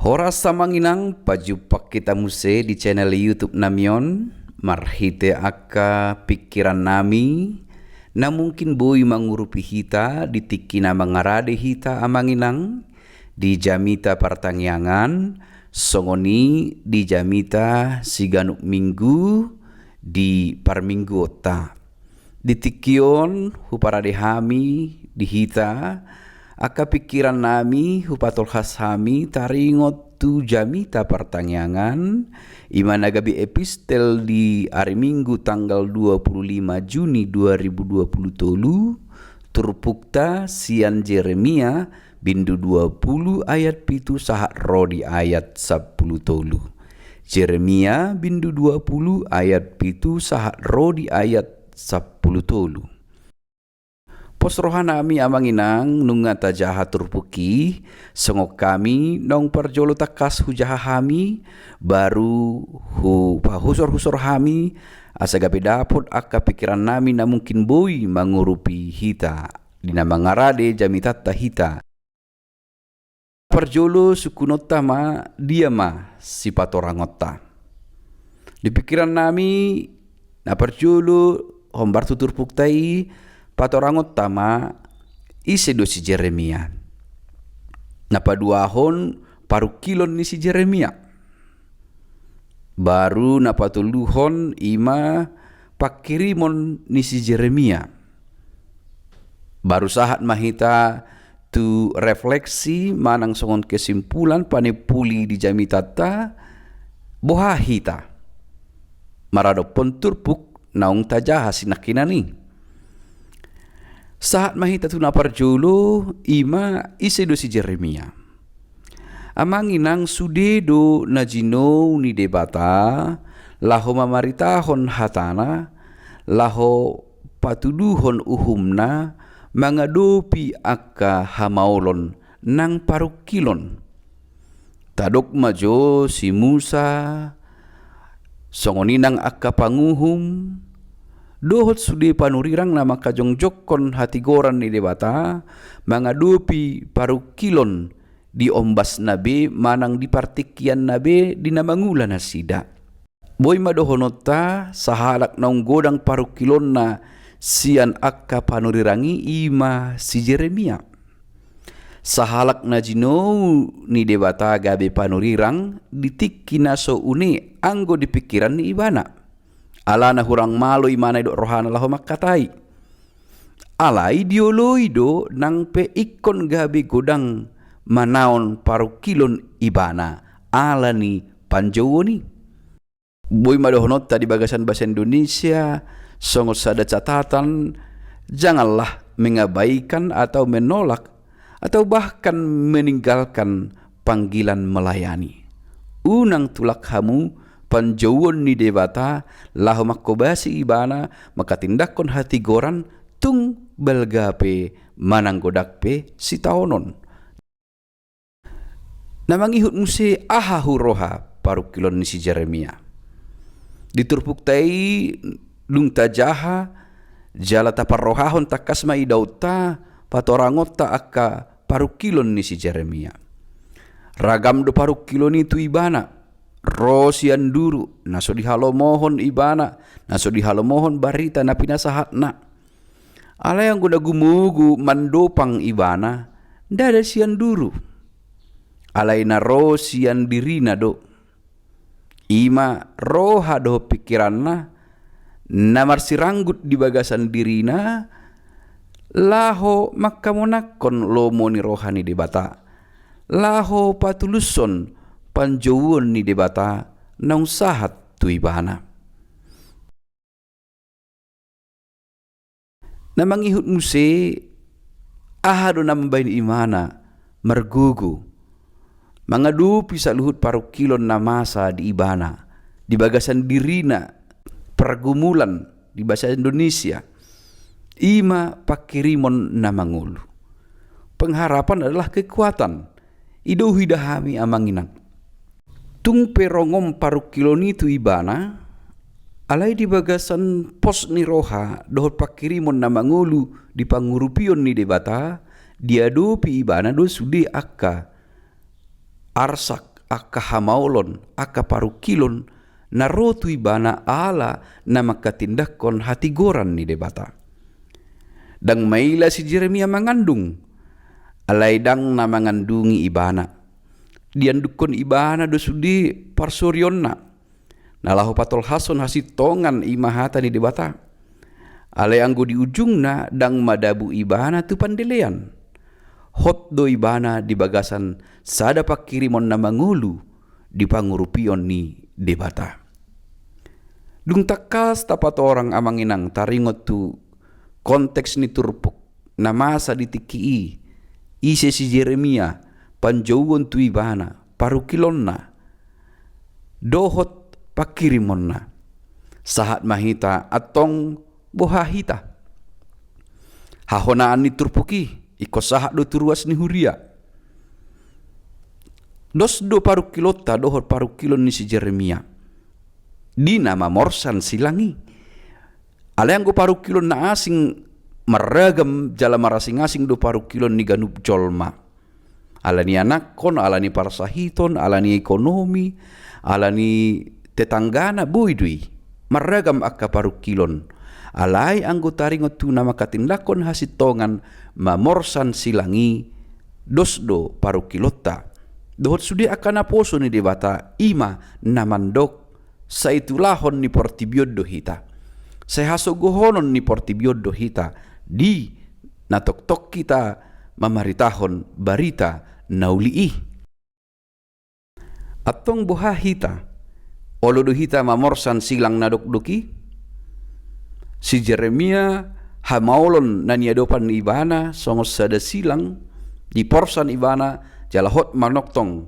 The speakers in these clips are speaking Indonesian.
Horas samanginang pajupak kita muse di channel YouTube namion marhite aka pikiran nami na mungkin boy mangurupi hita di tikina mangarade hita amanginang di jamita pertangyangan songoni di jamita siganuk minggu di parminggu ota di tikion huparade hami di hita aka pikiran nami hupatol khas hami taringot tu jamita pertangyangan imana gabi epistel di hari Minggu tanggal 25 Juni 2020 turpukta sian Jeremia bindu 20 ayat pitu sahat rodi ayat 10 tolu. Jeremia bindu 20 ayat pitu sahat rodi ayat 10 tolu. Pos rohana ami amanginang nungata jaha turpuki sengok kami nong perjolo takas hujaha hami baru hu husor hami asa gabe dapot aka pikiran nami na mungkin boy mangurupi hita dina mangarade jamitata hita perjolo sukunota ma dia ma sipatorangota di pikiran nami na perjolo hombar tutur puktai patorangot tama ise do si Jeremia. Napaduahon paru kilon ni si Jeremia. Baru napatuluhon ima pakirimon ni si Jeremia. Baru sahat mahita tu refleksi manang songon kesimpulan panepuli di jamitata boha hita. Marado ponturpuk naung tajaha sinakinani. Saat mahita tu naparjolo ima isedo si Jeremia. Amanginang sudedo najino ni debata laho mamaritahon hatana laho patuduhon uhumna mangadopi akka hamaolon nang parukilon. Tadok majo si Musa songoninang akka panguhum dohot sudi panurirang nama kajongjokkon hati goran ni debata mangadupi parukilon di ombas nabe manang di partikian nabe di namangula nasida. Boy madohonota sahalak naung godang parukilon na sian akka panurirangi ima si Jeremia. Sahalak na jino ni debata gabe panurirang ditikina so une anggo di pikiran ni ibana. Alana hurang malo imana idok rohana laho makatai. Alai dioloido nang pe ikon gabe godang manaon parukilon ibana alani panjowoni. Boy madohonot tadi bagasan bahasa Indonesia songot sada catatan janganlah mengabaikan atau menolak atau bahkan meninggalkan panggilan melayani. Unang tulak hamu panjauan ni debata lahu makobasi ibana makatindakon hati goran tung belgape mananggodakpe si taonon. Namangihut muse ahahu roha parukilon ni si Jeremia. Diturpuktai lungta jaha jala taparrohahon takas maidauta patorangota akka parukilon ni si Jeremia. Ragam do parukilon itu ibana. Rosian duru naso dihalomohon ibana naso dihalomohon barita na pinasahatna ala yang guna gumugu mandopang ibana dada sian duru alai na rosian dirina do ima roha do pikiranna namar siranggut di bagasan dirina laho makamonakon lomoni rohani debata laho patuluson panjauan ni debata naung sahat tu ibana. Namangihut muse ahado nambahin imana mergugu mangadupi sa luhut parukilon na masa di ibana di bagasan dirina pergumulan di bahasa Indonesia ima pakirimon na mangulu. Pengharapan adalah kekuatan ido hidahami amanginang tung perongom parukilon itu ibana alai di bagasan pos ni roha dohot pakirimon na mangulu di pangurupion ni debata diadopi ibana do sude akka arsak aka hamaulon, aka parukilon, narotu ibana ala na makatindakon hati goran ni debata. Dang maila si Jeremia mangandung, alay dang na mangandungi ibana. Diandukon ibana dosudi parsuryon na. Nalahu patol hason hasitongan imahata ni debata. Alay anggo di ujung na dang madabu ibana tu pandelean. Hot do ibana di bagasan sada pakirimon na mangulu di pangurupion ni debata. Dung takas tapat orang amanginang taringot tu konteks ni turpuk na masa ditikii ise si Jeremia panjauon tu ibana parukilon na dohot pakirimon na sahat mahita atong bohahita hahonaan ni turpuki iko sahat do turuas ni huria dos do parukilota dohot parukilon ni si Jeremia di nama morsan silangi alayang go parukilon na asing maragam jala marasing-asing do parukilon ni ganup jolma alani anakon alani parsahiton alani ekonomi alani tetanggana buidui maragam akka parukilon alay anggo taringot tu nama katindakon hasitongan mamorsan silangi dosdo parukilota dohot sudi akan aposo ni debata ima namandok sa itulahon ni portibiodo hita sa hasogohonon ni portibiodo hita di natoktok kita mamaritahon barita naulii atong buha hita olodo hita mamorsan silang nadokdoki si Jeremia hamaulon na niadopan ibana songos sada silang di porsan ibana jalahot manoktong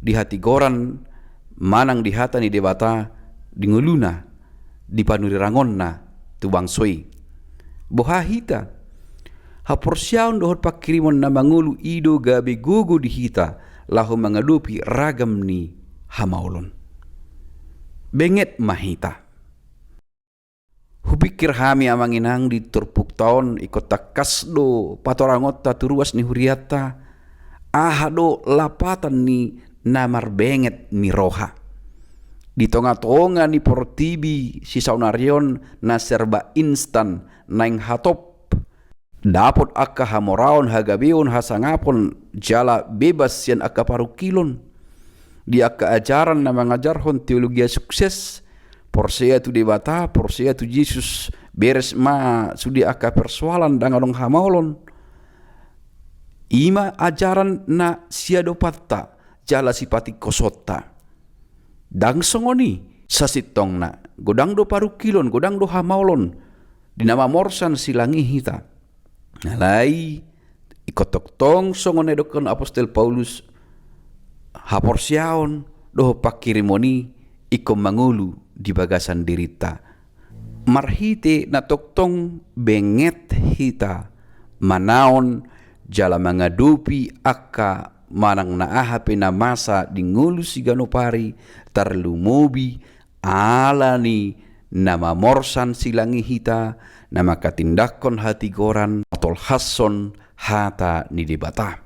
di hati goran manang di hata ni debata di nguluna di panurirangon na tubang soi boha hita haporsyaon dohot pakirimon na mangulu ido gabe gugu di hita lahu mengadupi ragam ni hamaulon benget mahita hupikir hami amanginang di turpuk taon ikot takas do patorangot ta turuas ni huriata ahado lapatan ni namar benget ni roha di tonga-tonga ni portibi si saunarion na serba instan naing hatop dapot akka hamoraon hagabeon hasangapon jala bebas yan akka parukilon di akka ajaran na mengajarhon teologi sukses porsea tu debata porsea tu Yesus beres ma sudi akka persoalan dangalong hamaulon ima ajaran na siadopatta jala sipati kosota dang songoni sasitong na godang do parukilon godang do hamaulon dinama morsan silangi hita nalai ikotok tong songone dokon apostol Paulus haporsyaon do pakirimoni ikom mangulu di bagasan dirita marhite na toktong benget hita manaon jala mengadupi akka manang naahape na masa di ngulu si ganopari tarlumobi alani nama morsan silangi hita nama katindakon hati goran atol hason hata ni debata